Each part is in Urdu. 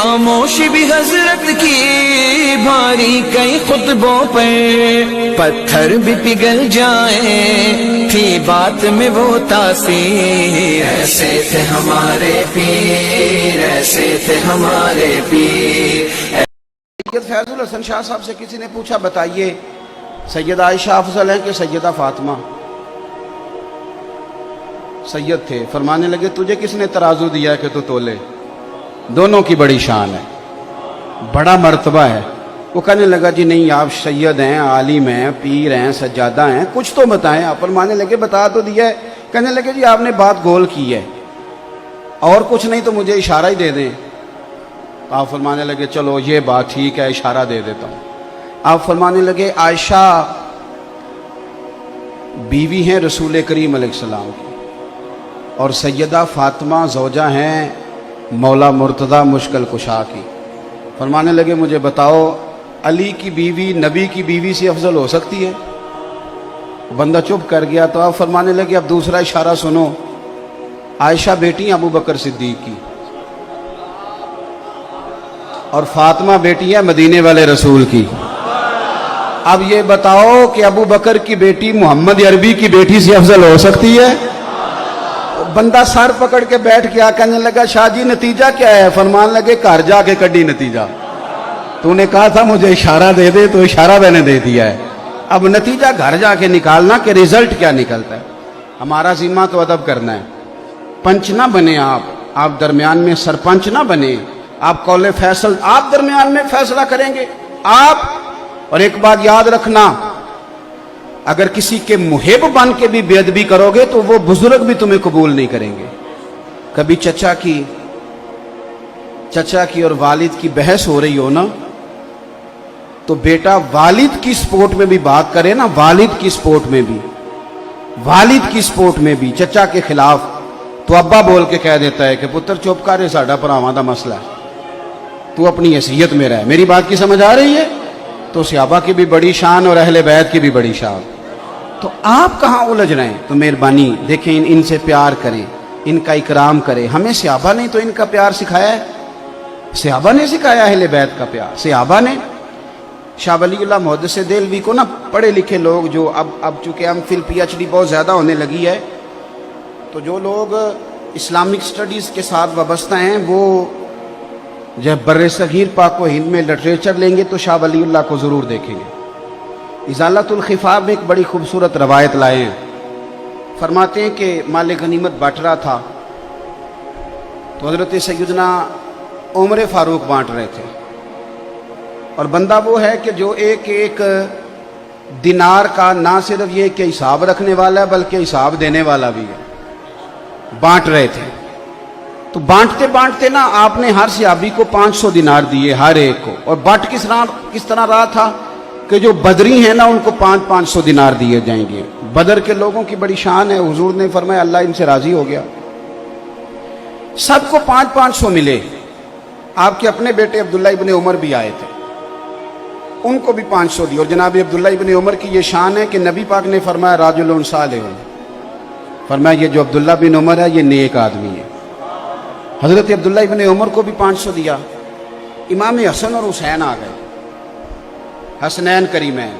خاموشی بھی حضرت کی بھاری کئی خطبوں پر پتھر بھی پگھل جائیں تھی بات میں وہ تاثیر ایسے تھے ہمارے پیر ایسے تھے ہمارے پیر سید فیض الحسن شاہ صاحب سے کسی نے پوچھا بتائیے سیدہ عائشہ افضل ہیں کہ سیدہ فاطمہ؟ سید تھے، فرمانے لگے تجھے کس نے ترازو دیا کہ تو تولے؟ دونوں کی بڑی شان ہے، بڑا مرتبہ ہے۔ وہ کہنے لگا جی نہیں آپ سید ہیں، عالم ہیں، پیر ہیں، سجادہ ہیں، کچھ تو بتائیں۔ آپ فرمانے لگے بتا تو دیا ہے۔ کہنے لگے جی آپ نے بات گول کی ہے، اور کچھ نہیں تو مجھے اشارہ ہی دے دیں۔ آپ فرمانے لگے چلو یہ بات ٹھیک ہے، اشارہ دے دیتا ہوں۔ آپ فرمانے لگے عائشہ بیوی ہیں رسول کریم علیہ السلام کی، اور سیدہ فاطمہ زوجہ ہیں مولا مرتضی مشکل کشا کی۔ فرمانے لگے مجھے بتاؤ علی کی بیوی نبی کی بیوی سے افضل ہو سکتی ہے؟ بندہ چپ کر گیا۔ تو آپ فرمانے لگے اب دوسرا اشارہ سنو، عائشہ بیٹی ابو بکر صدیق کی، اور فاطمہ بیٹی ہے مدینے والے رسول کی۔ اب یہ بتاؤ کہ ابو بکر کی بیٹی محمد عربی کی بیٹی سے افضل ہو سکتی ہے؟ بندہ سر پکڑ کے بیٹھ گیا، کہنے لگا شاہ جی نتیجہ کیا ہے؟ فرمان لگے گھر جا کے کڈی نتیجہ، تو نے کہا تھا مجھے اشارہ دے دے، تو اشارہ میں نے دے دیا ہے، اب نتیجہ گھر جا کے نکالنا کہ رزلٹ کیا نکلتا ہے۔ ہمارا ذمہ تو ادب کرنا ہے، پنچ نہ بنے آپ درمیان میں سرپنچ نہ بنے، آپ قول فیصل آپ درمیان میں فیصلہ کریں گے آپ۔ اور ایک بات یاد رکھنا، اگر کسی کے محب بن کے بھی بے ادبی کرو گے تو وہ بزرگ بھی تمہیں قبول نہیں کریں گے۔ کبھی چچا کی اور والد کی بحث ہو رہی ہو نا، تو بیٹا والد کی سپورٹ میں بھی بات کرے نا، والد کی سپورٹ میں بھی چچا کے خلاف، تو ابا بول کے کہہ دیتا ہے کہ پتر چپ کر، ساڈا بھراواں دا مسئلہ ہے، تو اپنی حیثیت میں رہ۔ میری بات کی سمجھ آ رہی ہے؟ تو صحابہ کی بھی بڑی شان اور اہل بیت کی بھی بڑی شان، تو آپ کہاں الجھ رہے ہیں؟ تو مہربانی دیکھیں ان سے پیار کریں، ان کا اکرام کریں۔ ہمیں صحابہ نے تو ان کا پیار سکھایا ہے، صحابہ نے سکھایا اہل بیت کا پیار، صحابہ نے۔ شاہ ولی اللہ محدث دہلوی کو نا پڑھے لکھے لوگ جو اب چونکہ M Phil P H D بہت زیادہ ہونے لگی ہے، تو جو لوگ اسلامک سٹڈیز کے ساتھ وابستہ ہیں وہ جب بر صغیر پاک و ہند میں لٹریچر لیں گے تو شاہ ولی اللہ کو ضرور دیکھیں گے۔ ازالۃ الخفا میں ایک بڑی خوبصورت روایت لائے ہیں، فرماتے ہیں کہ مال غنیمت بانٹ رہا تھا تو حضرت سیدنا عمر فاروق بانٹ رہے تھے، اور بندہ وہ ہے کہ جو ایک ایک دینار کا نہ صرف یہ کہ حساب رکھنے والا ہے بلکہ حساب دینے والا بھی ہے۔ بانٹ رہے تھے تو بانٹتے نا آپ نے ہر صحابی کو 500 دینار دیے ہر ایک کو، اور بٹ کس طرح رہا تھا کہ جو بدری ہیں نا ان کو 500 دینار دیے جائیں گے۔ بدر کے لوگوں کی بڑی شان ہے، حضور نے فرمایا اللہ ان سے راضی ہو گیا، سب کو 500 ملے۔ آپ کے اپنے بیٹے عبداللہ ابن عمر بھی آئے تھے، ان کو بھی 500 دی، اور جناب عبداللہ ابن عمر کی یہ شان ہے کہ نبی پاک نے فرمایا راجل صالح، فرمایا یہ جو عبداللہ بن عمر ہے یہ نیک آدمی ہے۔ حضرت عبداللہ ابن عمر کو بھی 500 دیا۔ امام حسن اور حسین آ گئے، حسنین کریمین،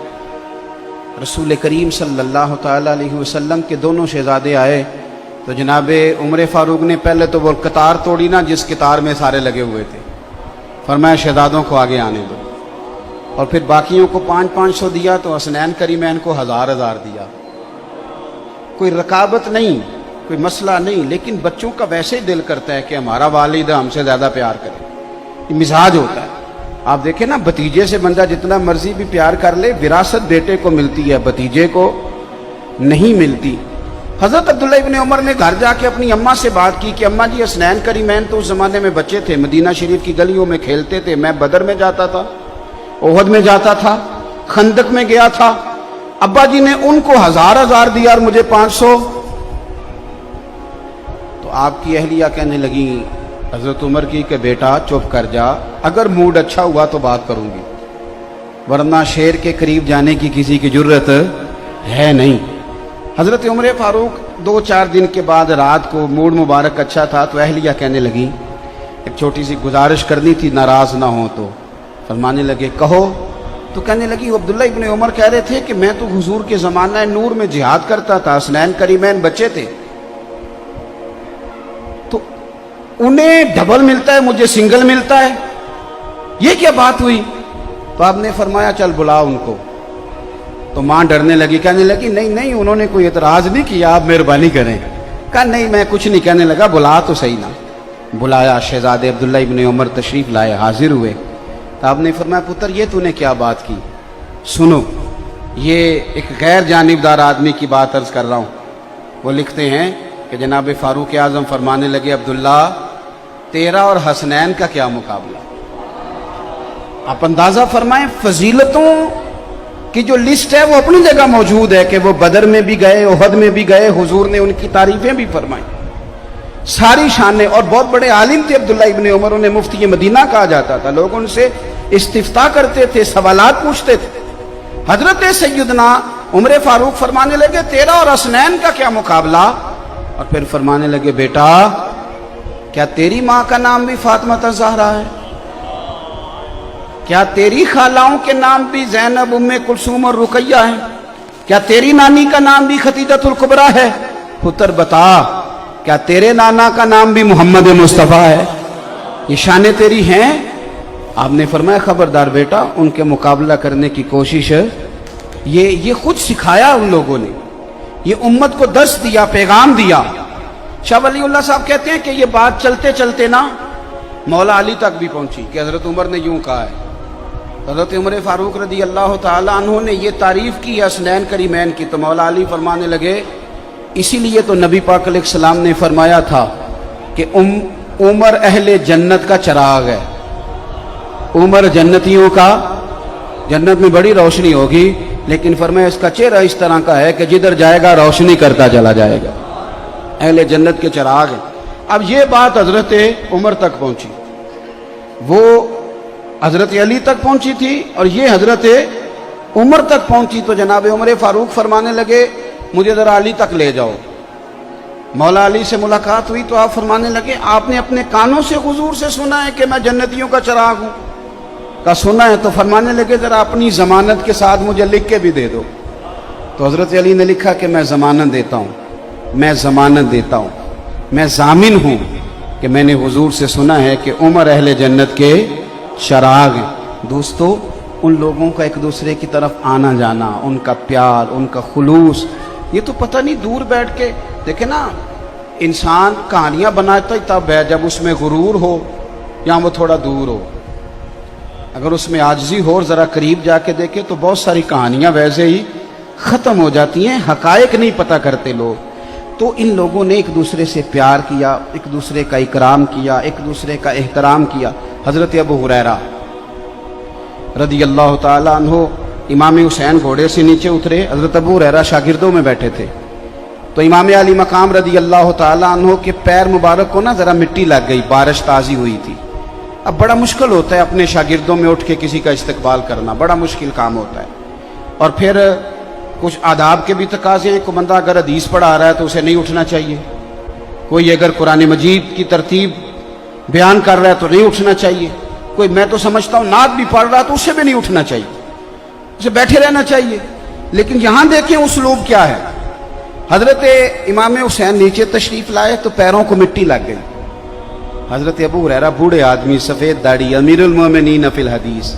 رسول کریم صلی اللہ تعالی علیہ وسلم کے دونوں شہزادے آئے تو جناب عمر فاروق نے پہلے تو وہ قطار توڑی نا جس قطار میں سارے لگے ہوئے تھے، فرمایا شہزادوں کو آگے آنے دو، اور پھر باقیوں کو 500 دیا، تو حسنین کریمین کو 1000 دیا۔ کوئی رکابت نہیں، کوئی مسئلہ نہیں، لیکن بچوں کا ویسے دل کرتا ہے کہ ہمارا والد ہم سے زیادہ پیار کرے، یہ مزاج ہوتا ہے۔ آپ دیکھیں نا بھتیجے سے بندہ جتنا مرضی بھی پیار کر لے، وراثت بیٹے کو ملتی ہے، بھتیجے کو نہیں ملتی۔ حضرت عبداللہ ابن عمر نے گھر جا کے اپنی اماں سے بات کی کہ اماں جی حسنین کریمین تو اس زمانے میں بچے تھے، مدینہ شریف کی گلیوں میں کھیلتے تھے، میں بدر میں جاتا تھا، احد میں جاتا تھا، خندق میں گیا تھا، ابا جی نے ان کو 1000 دیا اور مجھے 500۔ تو آپ کی اہلیہ کہنے لگی حضرت عمر کی کہ بیٹا چپ کر جا، اگر موڈ اچھا ہوا تو بات کروں گی، ورنہ شیر کے قریب جانے کی کسی کی جرت ہے نہیں۔ حضرت عمر فاروق 2-4 دن کے بعد رات کو موڈ مبارک اچھا تھا تو اہلیہ کہنے لگی ایک چھوٹی سی گزارش کرنی تھی، ناراض نہ ہو تو۔ فرمانے لگے کہو۔ تو کہنے لگی عبداللہ ابن عمر کہہ رہے تھے کہ میں تو حضور کے زمانہ نور میں جہاد کرتا تھا، حسنین کریمین بچے تھے، تو انہیں ڈبل ملتا ہے، مجھے سنگل ملتا ہے، یہ کیا بات ہوئی؟ تو آپ نے فرمایا چل بلا ان کو۔ تو ماں ڈرنے لگی، کہنے لگی نہیں نہیں انہوں نے کوئی اعتراض نہیں کیا، آپ مہربانی کریں۔ کہا نہیں میں کچھ نہیں، کہنے لگا بلا تو صحیح نا۔ بلایا، شہزادے عبداللہ ابن عمر تشریف لائے، حاضر ہوئے۔ تو آپ نے فرمایا پتر یہ تو نے کیا بات کی؟ سنو، یہ ایک غیر جانبدار آدمی کی بات عرض کر رہا ہوں۔ وہ لکھتے ہیں کہ جناب فاروق اعظم فرمانے لگے عبداللہ تیرا اور حسنین کا کیا مقابلہ؟ آپ اندازہ فرمائیں فضیلتوں کی جو لسٹ ہے وہ اپنی جگہ موجود ہے کہ وہ بدر میں بھی گئے، احد میں بھی گئے، حضور نے ان کی تعریفیں بھی فرمائیں، ساری شانیں، اور بہت بڑے عالم تھے عبداللہ ابن عمر، انہیں مفتی مدینہ کہا جاتا تھا، لوگ ان سے استفتاء کرتے تھے، سوالات پوچھتے تھے۔ حضرت سیدنا عمر فاروق فرمانے لگے تیرا اور حسنین کا کیا مقابلہ؟ اور پھر فرمانے لگے بیٹا کیا تیری ماں کا نام بھی فاطمہ الزہرا ہے؟ کیا تیری خالاؤں کے نام بھی زینب، ام کلثوم اور رقیہ ہیں؟ کیا تیری نانی کا نام بھی خدیجۃ الکبریٰ ہے؟ پتر بتا کیا تیرے نانا کا نام بھی محمد مصطفیٰ ہے؟ یہ شانیں تیری ہیں؟ آپ نے فرمایا خبردار بیٹا ان کے مقابلہ کرنے کی کوشش، یہ خود سکھایا ان لوگوں نے، یہ امت کو درس دیا، پیغام دیا۔ شاہ ولی اللہ صاحب کہتے ہیں کہ یہ بات چلتے چلتے نا مولا علی تک بھی پہنچی کہ حضرت عمر نے یوں کہا ہے۔ حضرت عمر فاروق رضی اللہ تعالیٰ عنہ نے یہ تعریف کی حسنین کریمین کی، تو مولا علی فرمانے لگے اسی لیے تو نبی پاک علیہ السلام نے فرمایا تھا کہ عمر اہل جنت کا چراغ ہے، عمر جنتیوں کا، جنت میں بڑی روشنی ہوگی، لیکن فرمایا اس کا چہرہ اس طرح کا ہے کہ جدھر جائے گا روشنی کرتا چلا جائے گا، اہل جنت کے چراغ ہیں۔ اب یہ بات حضرت عمر تک پہنچی، وہ حضرت علی تک پہنچی تھی اور یہ حضرت عمر تک پہنچی، تو جناب عمر فاروق فرمانے لگے مجھے ذرا علی تک لے جاؤ۔ مولا علی سے ملاقات ہوئی تو آپ فرمانے لگے آپ نے اپنے کانوں سے حضور سے سنا ہے کہ میں جنتیوں کا چراغ ہوں؟ کا سنا ہے، تو فرمانے لگے ذرا اپنی ضمانت کے ساتھ مجھے لکھ کے بھی دے دو۔ تو حضرت علی نے لکھا کہ میں ضمانت دیتا ہوں، میں ضمانت دیتا ہوں، میں ضامن ہوں کہ میں نے حضور سے سنا ہے کہ عمر اہل جنت کے چراغ ہیں۔ دوستو ان لوگوں کا ایک دوسرے کی طرف آنا جانا، ان کا پیار، ان کا خلوص، یہ تو پتہ نہیں دور بیٹھ کے دیکھیں نا، انسان کہانیاں بناتا ہی تب ہے جب اس میں غرور ہو یا وہ تھوڑا دور ہو۔ اگر اس میں عاجزی ہو اور ذرا قریب جا کے دیکھے تو بہت ساری کہانیاں ویسے ہی ختم ہو جاتی ہیں، حقائق نہیں پتہ کرتے لوگ۔ تو ان لوگوں نے ایک دوسرے سے پیار کیا، ایک دوسرے کا اکرام کیا، ایک دوسرے کا احترام کیا۔ حضرت ابو ہریرہ رضی اللہ تعالیٰ عنہ امام حسین گھوڑے سے نیچے اترے، حضرت ابو ہریرہ شاگردوں میں بیٹھے تھے، تو امام علی مقام رضی اللہ تعالیٰ عنہ کے پیر مبارک کو نا ذرا مٹی لگ گئی، بارش تازی ہوئی تھی۔ اب بڑا مشکل ہوتا ہے اپنے شاگردوں میں اٹھ کے کسی کا استقبال کرنا، بڑا مشکل کام ہوتا ہے، اور پھر کچھ آداب کے بھی تقاضے ہیں، کوئی بندہ اگر حدیث پڑھا رہا ہے تو اسے نہیں اٹھنا چاہیے، کوئی اگر قرآن مجید کی ترتیب بیان کر رہا ہے تو نہیں اٹھنا چاہیے، کوئی میں تو سمجھتا ہوں نعت بھی پڑھ رہا تو اسے بھی نہیں اٹھنا چاہیے، اسے بیٹھے رہنا چاہیے۔ لیکن یہاں دیکھیں اسلوب کیا ہے۔ حضرت امام حسین نیچے تشریف لائے تو پیروں کو مٹی لگ گئی۔ حضرت ابو ہریرہ بوڑھے آدمی، سفید داڑھی، امیر المومنین فی الحدیث،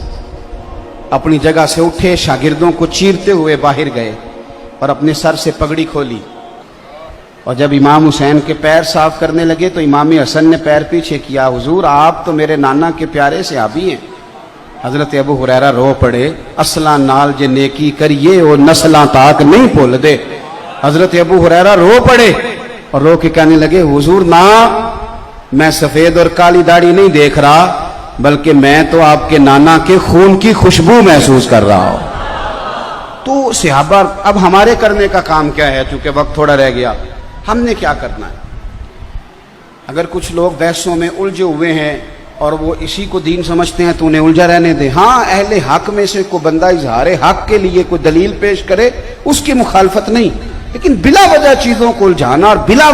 اپنی جگہ سے اٹھے، شاگردوں کو چیرتے ہوئے باہر گئے اور اپنے سر سے پگڑی کھولی، اور جب امام حسین کے پیر صاف کرنے لگے تو امام حسن نے پیر پیچھے کیا، حضور آپ تو میرے نانا کے پیارے صحابی ہیں۔ حضرت ابو ہریرہ رو پڑے، اصلاں نال جے نیکی کریے او نسلاں تاک نہیں بھول دے۔ حضرت ابو ہریرہ رو پڑے اور رو کے کہنے لگے حضور نہ، میں سفید اور کالی داڑھی نہیں دیکھ رہا، بلکہ میں تو آپ کے نانا کے خون کی خوشبو محسوس کر رہا ہوں۔ تو صحابہ، اب ہمارے کرنے کا کام کیا ہے؟ چونکہ وقت تھوڑا رہ گیا، ہم نے کیا کرنا ہے؟ اگر کچھ لوگ بحثوں میں الجھے ہوئے ہیں اور وہ اسی کو دین سمجھتے ہیں تو انہیں الجھا رہنے دیں۔ ہاں اہل حق میں سے کوئی بندہ اظہار حق کے لیے کوئی دلیل پیش کرے، اس کی مخالفت نہیں، لیکن بلا وجہ چیزوں کو الجھانا اور بلا